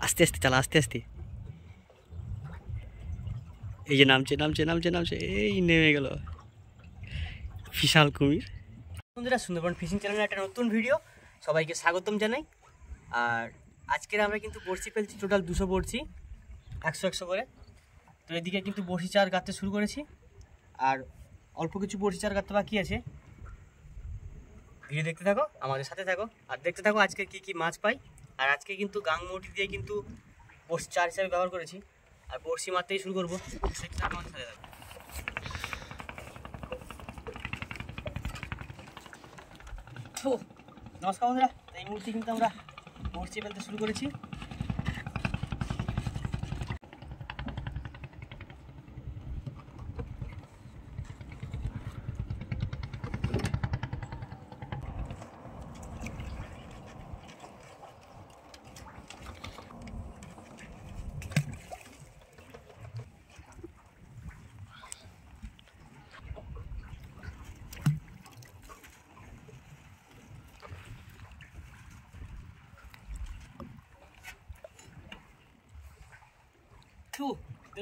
আস্তে আস্তে চালা, আস্তে আস্তে। এই যে নামছে নামছে নামছে নামছে, এই নেমে গেল বিশাল কুমির। বন্ধুরা, সুন্দরবন ফিশিং চ্যানেলের একটা নতুন ভিডিও, সবাইকে স্বাগতম জানাই। আর আজকের আমরা কিন্তু বড়শি ফেলছি, টোটাল 200 বড়শি, 100 করে। তো এদিকে কিন্তু বড়শি চার গাঁথতে শুরু করেছি, আর অল্প কিছু বড়শি চার গাঁথতে বাকি আছে। ভিডিও দেখতে থাকো, আমাদের সাথে থাকো, আর দেখতে থাকো আজকে কি কি মাছ পাই। আর আজকে কিন্তু গাংমুটি দিয়ে কিন্তু বড়শি চার হিসাবে ব্যবহার করেছি, আর বড়শি মারতেই শুরু করবো। নমস্কার বন্ধুরা, এই মুহূর্তে কিন্তু আমরা বড়শি ফেলতে শুরু করেছি।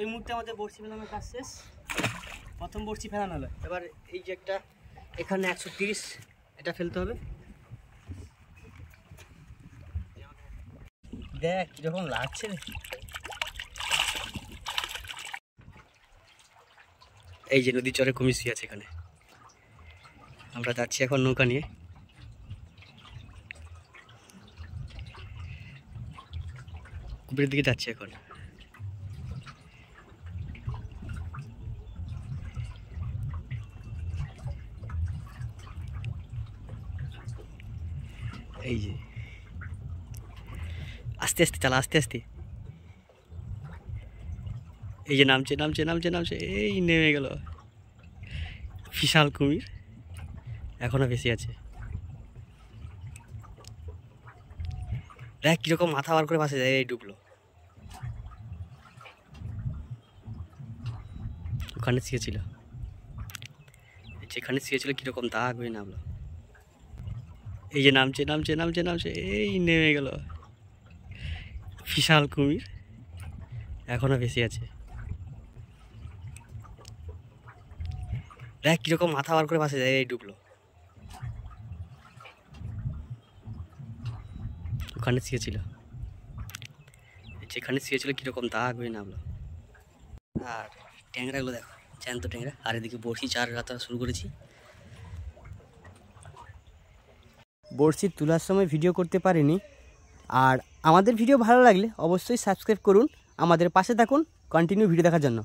এই মুহূর্তে আমাদের বড়শি ফেলানোর কাজ শেষ। প্রথম বড়শি ফেলানো হলো, এবার এই যে একটা এখানে 130 এটা ফেলতে হবে। দেখ কিরকম লাগছে রে। এই যে নদীর চরে কুমির শুয়ে আছে এখানে। আমরা যাচ্ছি এখন নৌকা নিয়ে। কুমিরের দিকে যাচ্ছি এখন। এই যে আস্তে আস্তে চালা, আস্তে আস্তে। এই যে নামছে নামছে নামছে নামছে, এই নেমে গেল বিশাল কুমির, এখনো বেশি আছে। দেখ কিরকম মাথা বার করে ভাসে যায়, এই ডুবলো। ওখানে শুয়েছিল, যেখানে শুয়েছিল কিরকম দাগ হয়ে নামলো। এই যে নামছে নামছে নামছে নামছে, এই নেমে গেল বিশাল কুমির, এখনো বেশি আছে। দেখ কিরকম মাথা বার করে ভাসে যায়, এই ডুবলো। ওখানে শুয়েছিল, যেখানে শুয়েছিল কিরকম দাগ হয়ে নামলো। আর ট্যাংরাগুলো দেখো, জ্যান্ত ট্যাংরা। আর এদিকে বড়শি চার গাঁথা শুরু করেছি। বড়শি তোলার সময় ভিডিও করতে পারিনি। আর আমাদের ভিডিও ভালো লাগলে অবশ্যই সাবস্ক্রাইব করুন, আমাদের পাশে থাকুন কন্টিনিউ ভিডিও দেখার জন্য।